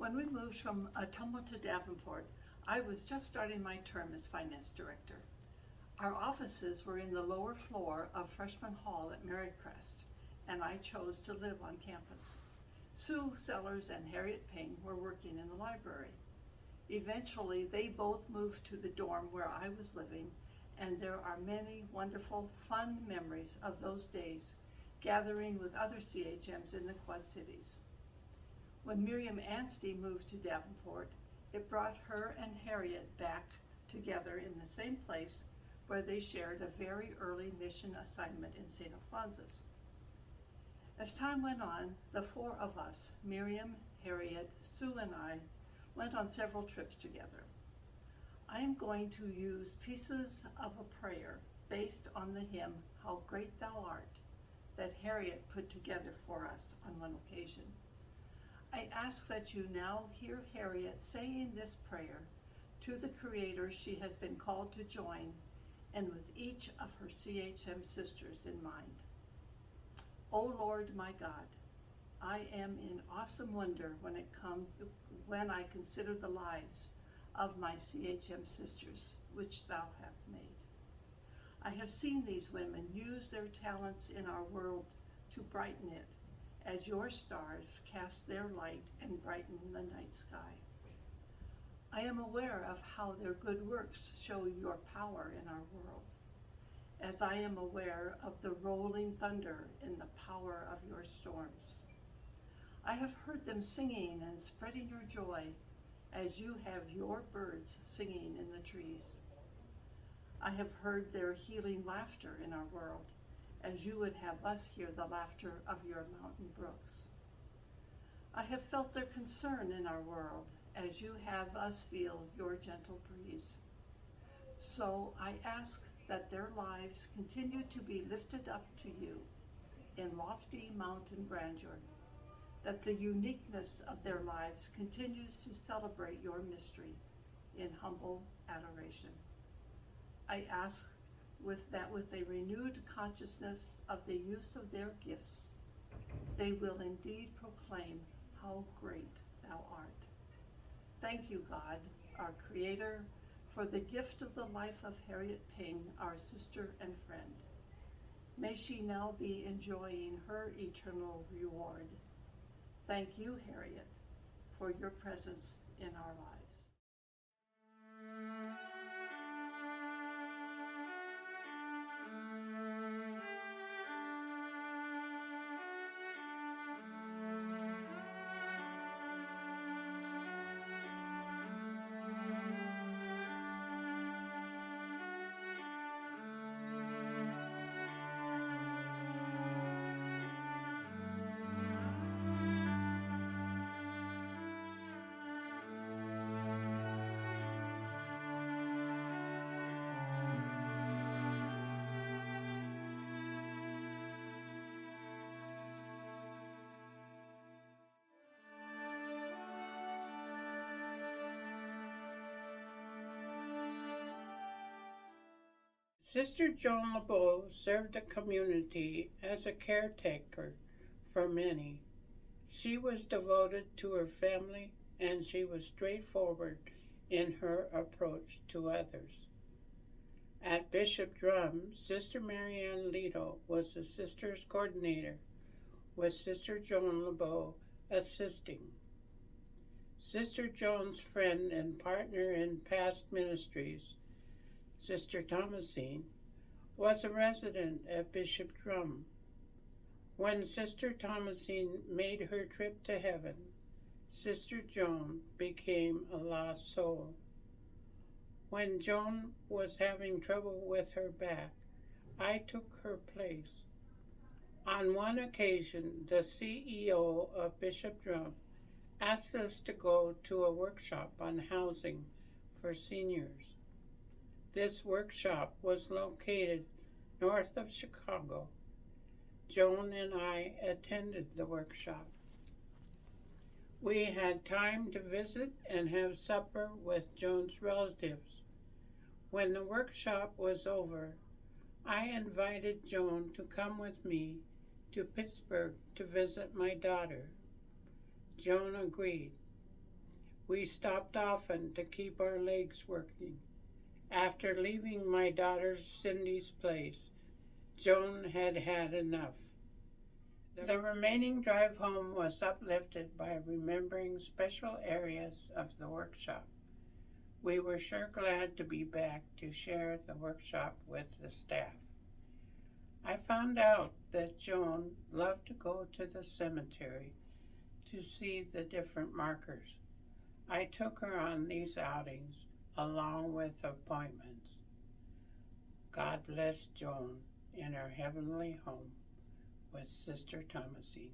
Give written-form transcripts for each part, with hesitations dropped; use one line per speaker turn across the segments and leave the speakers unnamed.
When we moved from Ottumwa to Davenport, I was just starting my term as finance director. Our offices were in the lower floor of Freshman Hall at Marycrest, and I chose to live on campus. Sue Sellers and Harriett Payne were working in the library. Eventually, they both moved to the dorm where I was living, and there are many wonderful, fun memories of those days gathering with other CHMs in the Quad Cities. When Miriam Anstey moved to Davenport, it brought her and Harriett back together in the same place where they shared a very early mission assignment in St. Alphonsus. As time went on, the four of us, Miriam, Harriett, Sue, and I, went on several trips together. I am going to use pieces of a prayer based on the hymn, How Great Thou Art, that Harriett put together for us on one occasion. I ask that you now hear Harriett saying this prayer to the Creator she has been called to join, and with each of her CHM sisters in mind. O Lord my God, I am in awesome wonder when I consider the lives of my CHM sisters, which thou hast made. I have seen these women use their talents in our world to brighten it, as your stars cast their light and brighten the night sky. I am aware of how their good works show your power in our world, as I am aware of the rolling thunder in the power of your storms. I have heard them singing and spreading your joy, as you have your birds singing in the trees. I have heard their healing laughter in our world, as you would have us hear the laughter of your mountain brooks. I have felt their concern in our world, as you have us feel your gentle breeze. So I ask that their lives continue to be lifted up to you in lofty mountain grandeur, that the uniqueness of their lives continues to celebrate your mystery in humble adoration. I ask with a renewed consciousness of the use of their gifts, they will indeed proclaim how great thou art. Thank you, God, our Creator, for the gift of the life of Harriett Payne, our sister and friend. May she now be enjoying her eternal reward. Thank you, Harriett, for your presence in our lives.
Sister Joan LeBeau served the community as a caretaker for many. She was devoted to her family, and she was straightforward in her approach to others. At Bishop Drum, Sister Marianne Leto was the sisters' coordinator, with Sister Joan LeBeau assisting. Sister Joan's friend and partner in past ministries, Sister Thomasine, was a resident at Bishop Drum. When Sister Thomasine made her trip to heaven, Sister Joan became a lost soul. When Joan was having trouble with her back, I took her place. On one occasion, the CEO of Bishop Drum asked us to go to a workshop on housing for seniors. This workshop was located north of Chicago. Joan and I attended the workshop. We had time to visit and have supper with Joan's relatives. When the workshop was over, I invited Joan to come with me to Pittsburgh to visit my daughter. Joan agreed. We stopped often to keep our legs working. After leaving my daughter Cindy's place, Joan had had enough. The remaining drive home was uplifted by remembering special areas of the workshop. We were sure glad to be back to share the workshop with the staff. I found out that Joan loved to go to the cemetery to see the different markers. I took her on these outings along with appointments. God bless Joan in her heavenly home with Sister Thomasine.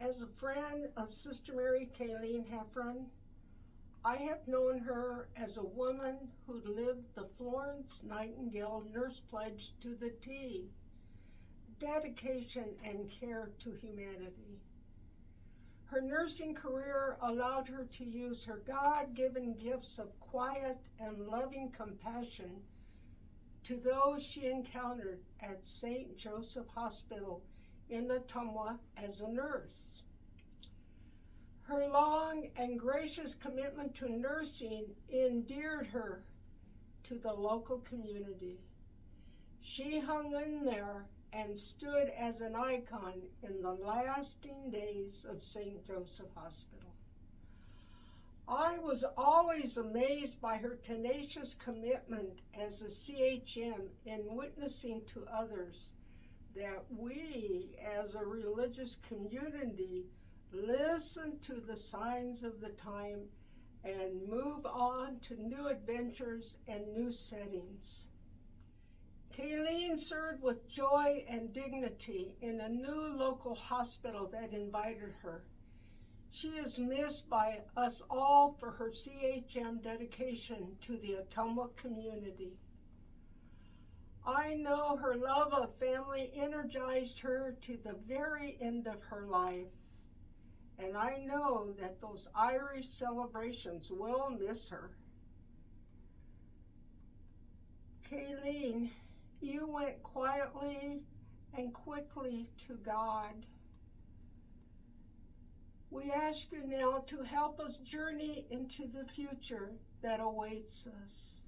As a friend of Sister Mary Kayleen Heffron, I have known her as a woman who lived the Florence Nightingale Nurse Pledge to the T, dedication and care to humanity. Her nursing career allowed her to use her God-given gifts of quiet and loving compassion to those she encountered at St. Joseph Hospital in Ottumwa as a nurse. Her long and gracious commitment to nursing endeared her to the local community. She hung in there and stood as an icon in the lasting days of St. Joseph Hospital. I was always amazed by her tenacious commitment as a CHM in witnessing to others that we, as a religious community, listen to the signs of the time and move on to new adventures and new settings. Kayleen served with joy and dignity in a new local hospital that invited her. She is missed by us all for her CHM dedication to the Ottumwa community. I know her love of family energized her to the very end of her life. And I know that those Irish celebrations will miss her. Kayleen, you went quietly and quickly to God. We ask you now to help us journey into the future that awaits us.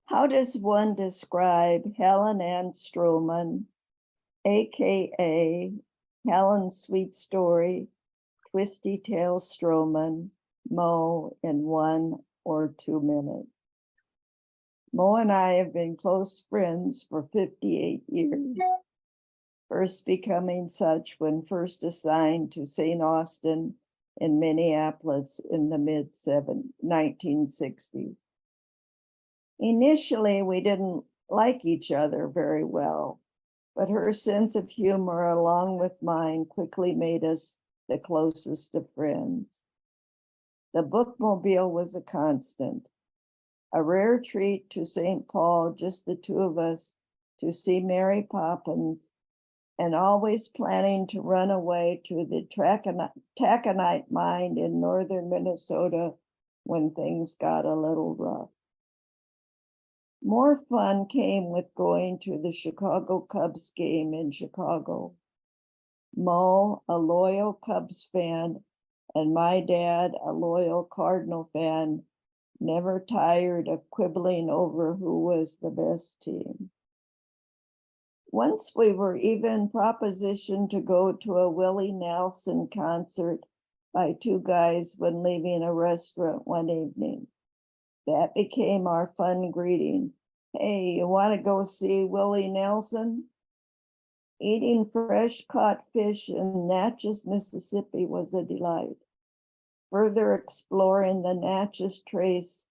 How does one describe Helen Ann Strohman, aka Helen Sweet Story, Twisty Tail Strohman, Mo, in 1 or 2 minutes? Mo and I have been close friends for 58 years, first becoming such when first assigned to St. Austin in Minneapolis in the mid-1960s. Initially, we didn't like each other very well, but her sense of humor, along with mine, quickly made us the closest of friends. The bookmobile was a constant. A rare treat to St. Paul, just the two of us, to see Mary Poppins, and always planning to run away to the taconite mine in northern Minnesota when things got a little rough. More fun came with going to the Chicago Cubs game in Chicago. Mo, a loyal Cubs fan, and my dad, a loyal Cardinal fan, never tired of quibbling over who was the best team. Once we were even propositioned to go to a Willie Nelson concert by two guys when leaving a restaurant one evening. That became our fun greeting. Hey, you want to go see Willie Nelson? Eating fresh caught fish in Natchez, Mississippi was a delight. Further exploring the Natchez Trace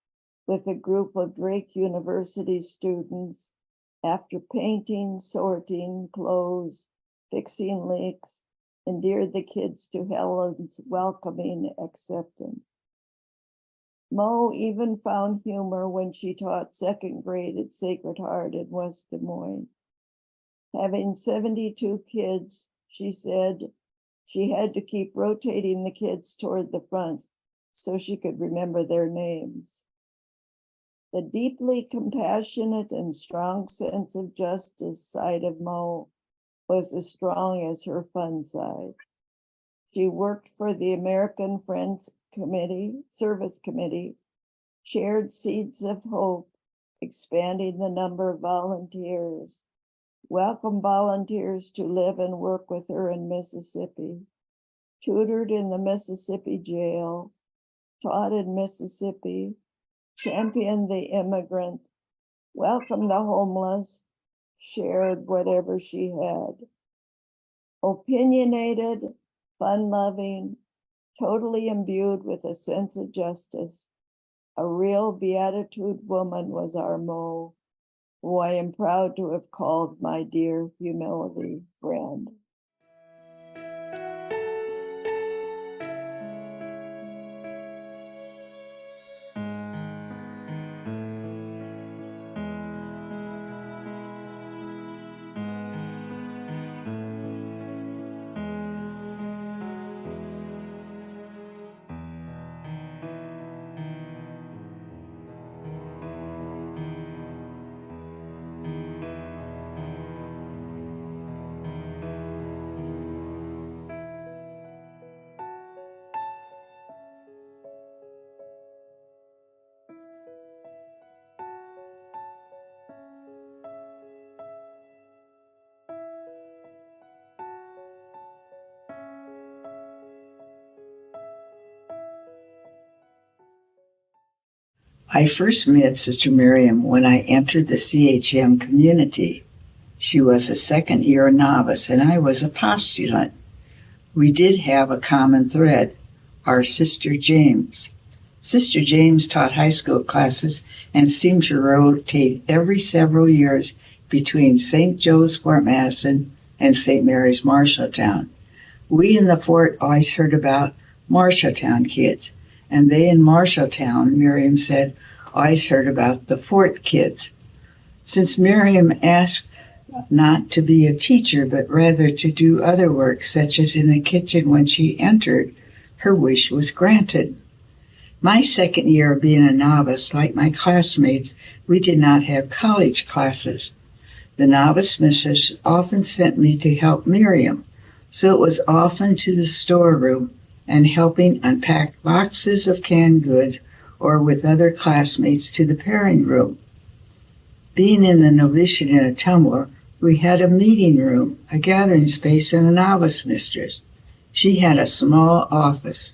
with a group of Drake University students after painting, sorting clothes, fixing leaks, endeared the kids to Helen's welcoming acceptance. Mo even found humor when she taught second grade at Sacred Heart in West Des Moines. Having 72 kids, she said she had to keep rotating the kids toward the front so she could remember their names. The deeply compassionate and strong sense of justice side of Mo was as strong as her fun side. She worked for the American Friends Service Committee, chaired Seeds of Hope, expanding the number of volunteers, welcomed volunteers to live and work with her in Mississippi, tutored in the Mississippi jail, taught in Mississippi, championed the immigrant, welcomed the homeless, shared whatever she had. Opinionated, fun-loving, totally imbued with a sense of justice, a real beatitude woman was our Mo, who I am proud to have called my dear humility friend.
I first met Sister Miriam when I entered the CHM community. She was a second-year novice and I was a postulant. We did have a common thread, our Sister James. Sister James taught high school classes and seemed to rotate every several years between St. Joe's, Fort Madison, and St. Mary's, Marshalltown. We in the fort always heard about Marshalltown kids, and they in Marshalltown, Miriam said, always heard about the fort kids. Since Miriam asked not to be a teacher, but rather to do other work, such as in the kitchen when she entered, her wish was granted. My second year of being a novice, like my classmates, we did not have college classes. The novice misters often sent me to help Miriam, so it was often to the storeroom and helping unpack boxes of canned goods or with other classmates to the pairing room. Being in the novitiate in Ottumwa, we had a meeting room, a gathering space, and a novice mistress. She had a small office.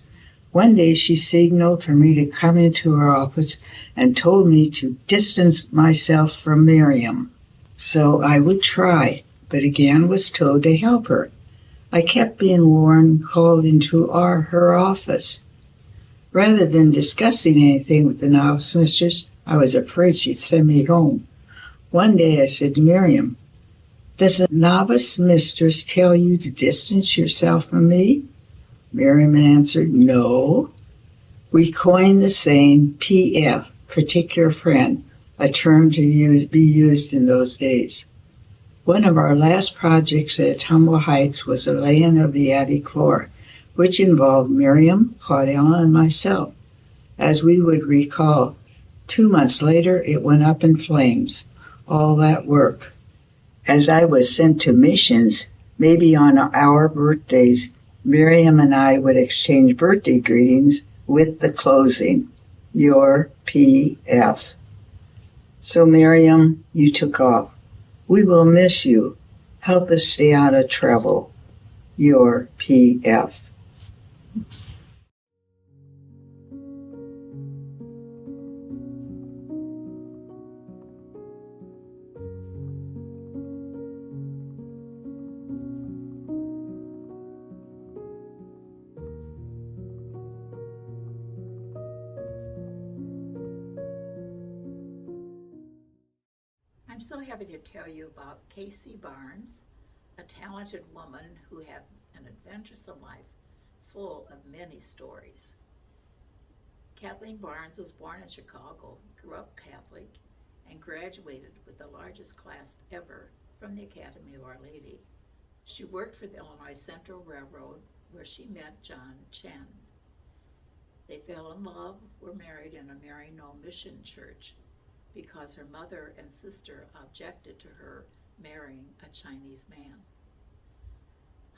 One day she signaled for me to come into her office and told me to distance myself from Miriam. So I would try, but again was told to help her. I kept being warned, called into her office. Rather than discussing anything with the novice mistress, I was afraid she'd send me home. One day I said to Miriam, "Does the novice mistress tell you to distance yourself from me?" Miriam answered, "No." We coined the saying PF, particular friend, a term to be used in those days. One of our last projects at Humble Heights was the laying of the attic floor, which involved Miriam, Claudella, and myself. As we would recall, 2 months later it went up in flames. All that work. As I was sent to missions, maybe on our birthdays, Miriam and I would exchange birthday greetings with the closing, your P.F. So Miriam, you took off. We will miss you. Help us stay out of trouble. Your P.F.
I'm so happy to tell you about Casey Barnes, a talented woman who had an adventuresome life full of many stories. Kathleen Barnes was born in Chicago, grew up Catholic, and graduated with the largest class ever from the Academy of Our Lady. She worked for the Illinois Central Railroad, where she met John Chen. They fell in love, were married in a Maryknoll Mission church, because her mother and sister objected to her marrying a Chinese man.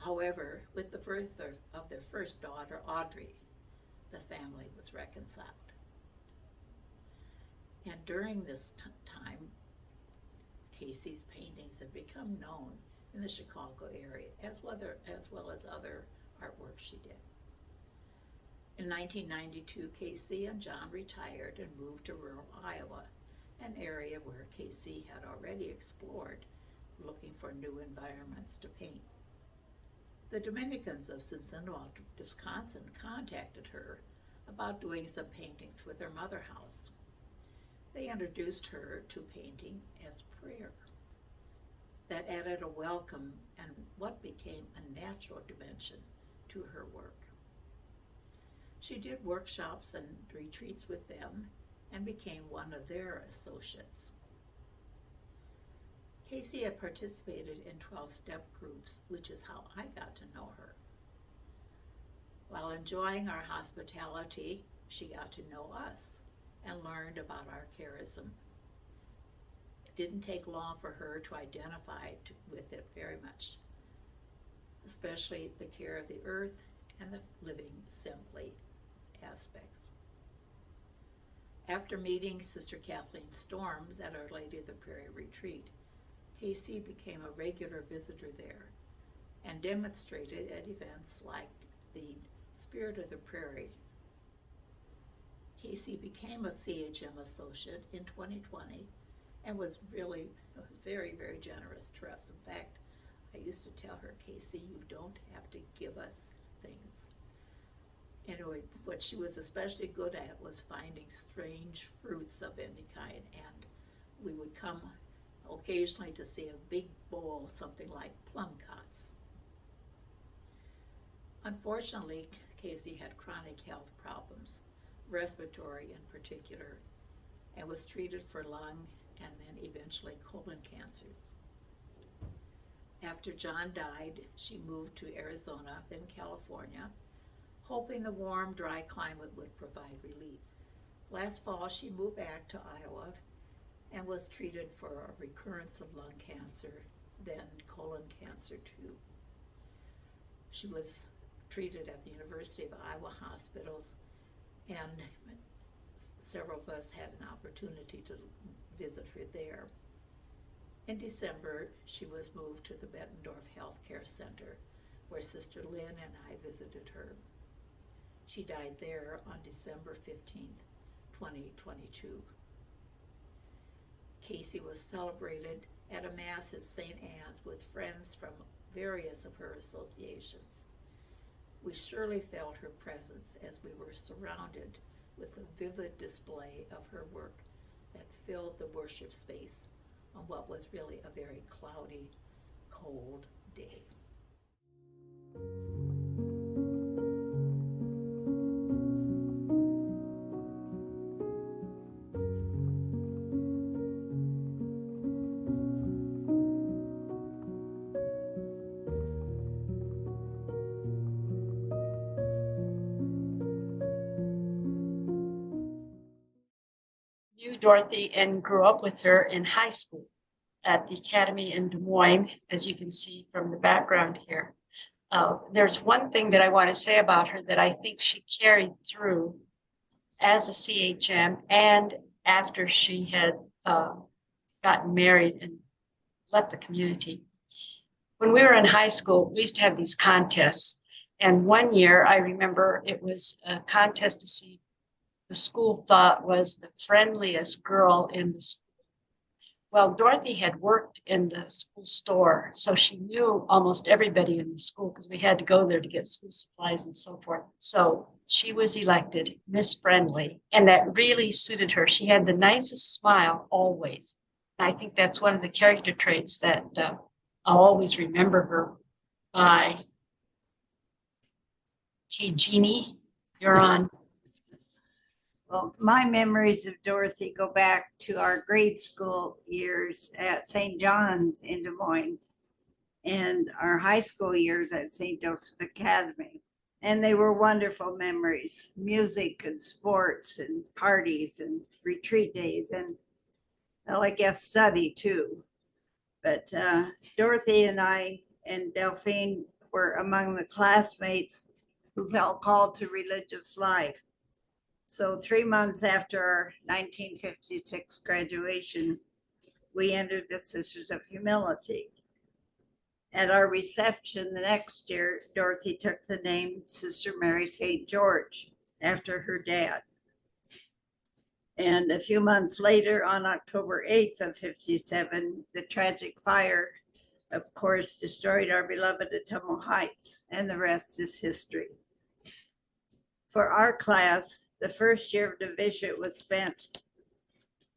However, with the birth of their first daughter, Audrey, the family was reconciled. And during this time, Casey's paintings have become known in the Chicago area, as well as other artwork she did. In 1992, Casey and John retired and moved to rural Iowa, an area where Casey had already explored, looking for new environments to paint. The Dominicans of Cincinnati, Wisconsin contacted her about doing some paintings with their mother house. They introduced her to painting as prayer. That added a welcome and what became a natural dimension to her work. She did workshops and retreats with them and became one of their associates. Casey had participated in 12-step groups, which is how I got to know her. While enjoying our hospitality, she got to know us and learned about our charism. It didn't take long for her to identify with it very much, especially the care of the earth and the living simply aspects. After meeting Sister Kathleen Storms at Our Lady of the Prairie retreat, Casey became a regular visitor there and demonstrated at events like the Spirit of the Prairie. Casey became a CHM associate in 2020 and was very, very generous to us. In fact, I used to tell her, Casey, you don't have to give us things. Anyway, what she was especially good at was finding strange fruits of any kind, and we would come occasionally to see a big bowl, something like plum cots. Unfortunately, Casey had chronic health problems, respiratory in particular, and was treated for lung and then eventually colon cancers. After John died, she moved to Arizona, then California, hoping the warm, dry climate would provide relief. Last fall, she moved back to Iowa and was treated for a recurrence of lung cancer, then colon cancer too. She was treated at the University of Iowa hospitals, and several of us had an opportunity to visit her there. In December, she was moved to the Bettendorf Healthcare Center, where Sister Lynn and I visited her. She died there on December 15th, 2022. Casey was celebrated at a Mass at St. Anne's with friends from various of her associations. We surely felt her presence as we were surrounded with a vivid display of her work that filled the worship space on what was really a very cloudy, cold day.
Dorothy and grew up with her in high school at the Academy in Des Moines, as you can see from the background here. There's one thing that I want to say about her that I think she carried through as a CHM and after she had gotten married and left the community. When we were in high school, we used to have these contests. And one year, I remember it was a contest to see the school thought was the friendliest girl in the school. Well, Dorothy had worked in the school store, so she knew almost everybody in the school because we had to go there to get school supplies and so forth. So she was elected Miss Friendly, and that really suited her. She had the nicest smile always. And I think that's one of the character traits that I'll always remember her by. Okay, Jeannie, you're on.
Well, my memories of Dorothy go back to our grade school years at St. John's in Des Moines and our high school years at St. Joseph Academy. And they were wonderful memories, music and sports and parties and retreat days and, well, I guess study too. But Dorothy and I and Delphine were among the classmates who felt called to religious life. So 3 months after our 1956 graduation, we entered the Sisters of Humility. At our reception the next year, Dorothy took the name Sister Mary St. George after her dad. And a few months later, on October 8th of 57, the tragic fire, of course, destroyed our beloved Atomo Heights, and the rest is history. For our class, the first year of division was spent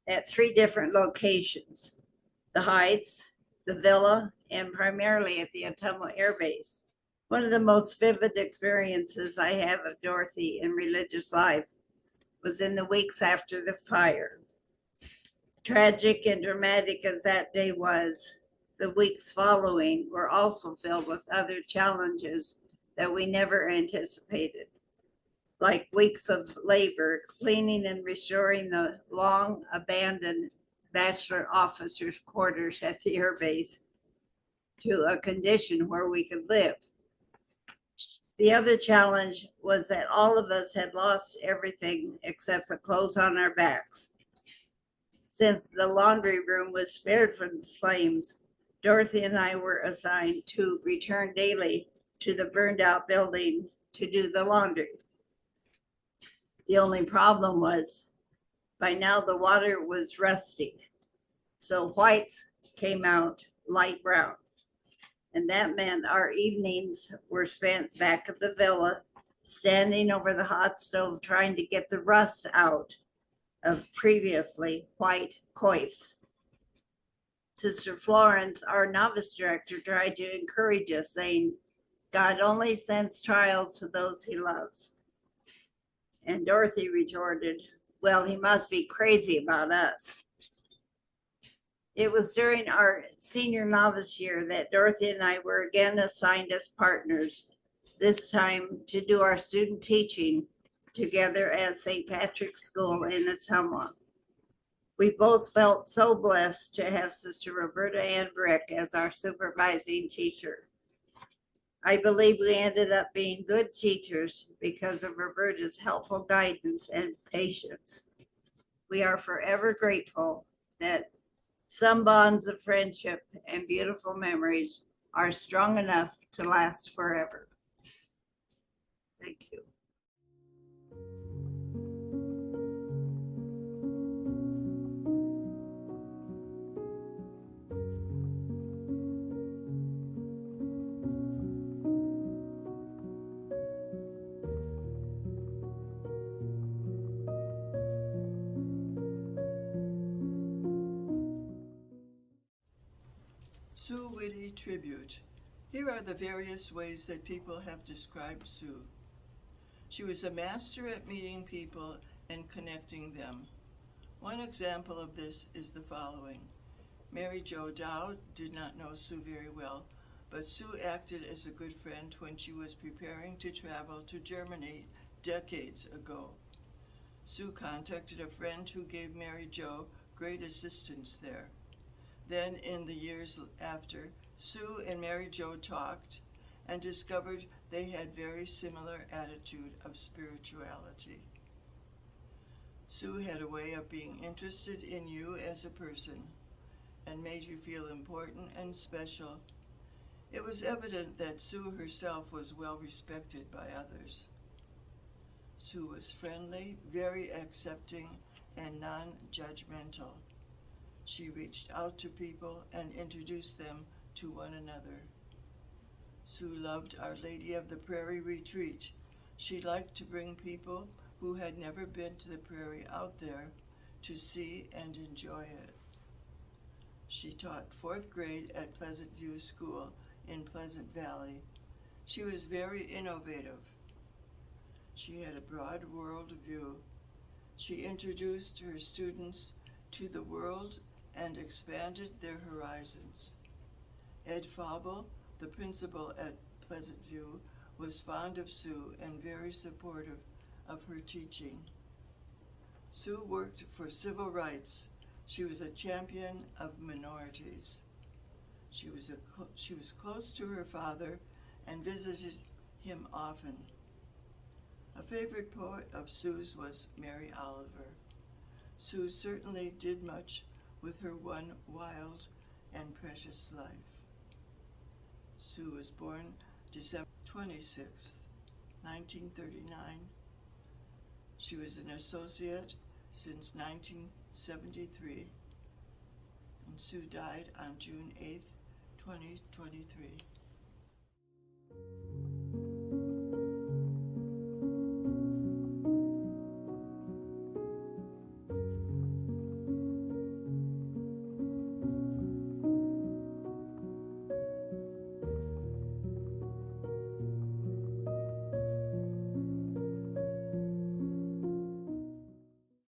at 3 different locations: the Heights, the Villa, and primarily at the Atomo Air Base. One of the most vivid experiences I have of Dorothy in religious life was in the weeks after the fire. Tragic and dramatic as that day was, the weeks following were also filled with other challenges that we never anticipated, like weeks of labor, cleaning and restoring the long abandoned bachelor officers' quarters at the air base to a condition where we could live. The other challenge was that all of us had lost everything except the clothes on our backs. Since the laundry room was spared from the flames, Dorothy and I were assigned to return daily to the burned out building to do the laundry. The only problem was by now the water was rusty, so whites came out light brown. And that meant our evenings were spent back at the villa, standing over the hot stove, trying to get the rust out of previously white coifs. Sister Florence, our novice director, tried to encourage us, saying, "God only sends trials to those he loves." And Dorothy retorted, "Well, he must be crazy about us." It was during our senior novice year that Dorothy and I were again assigned as partners, this time to do our student teaching together at St. Patrick's School in Ottumwa. We both felt so blessed to have Sister Roberta Ann Brick as our supervising teacher. I believe we ended up being good teachers because of Roberta's helpful guidance and patience. We are forever grateful that some bonds of friendship and beautiful memories are strong enough to last forever. Thank you.
Sue Witte Tribute. Here are the various ways that people have described Sue. She was a master at meeting people and connecting them. One example of this is the following. Mary Jo Dowd did not know Sue very well, but Sue acted as a good friend when she was preparing to travel to Germany decades ago. Sue contacted a friend who gave Mary Jo great assistance there. Then, in the years after, Sue and Mary Jo talked and discovered they had very similar attitude of spirituality. Sue had a way of being interested in you as a person and made you feel important and special. It was evident that Sue herself was well respected by others. Sue was friendly, very accepting, and non-judgmental. She reached out to people and introduced them to one another. Sue loved Our Lady of the Prairie retreat. She liked to bring people who had never been to the prairie out there to see and enjoy it. She taught 4th grade at Pleasant View School in Pleasant Valley. She was very innovative. She had a broad world view. She introduced her students to the world and expanded their horizons. Ed Fauble, the principal at Pleasant View, was fond of Sue and very supportive of her teaching. Sue worked for civil rights. She was a champion of minorities. She was close to her father and visited him often. A favorite poet of Sue's was Mary Oliver. Sue certainly did much with her one wild and precious life. Sue was born December 26th, 1939. She was an associate since 1973, and Sue died on June 8th, 2023.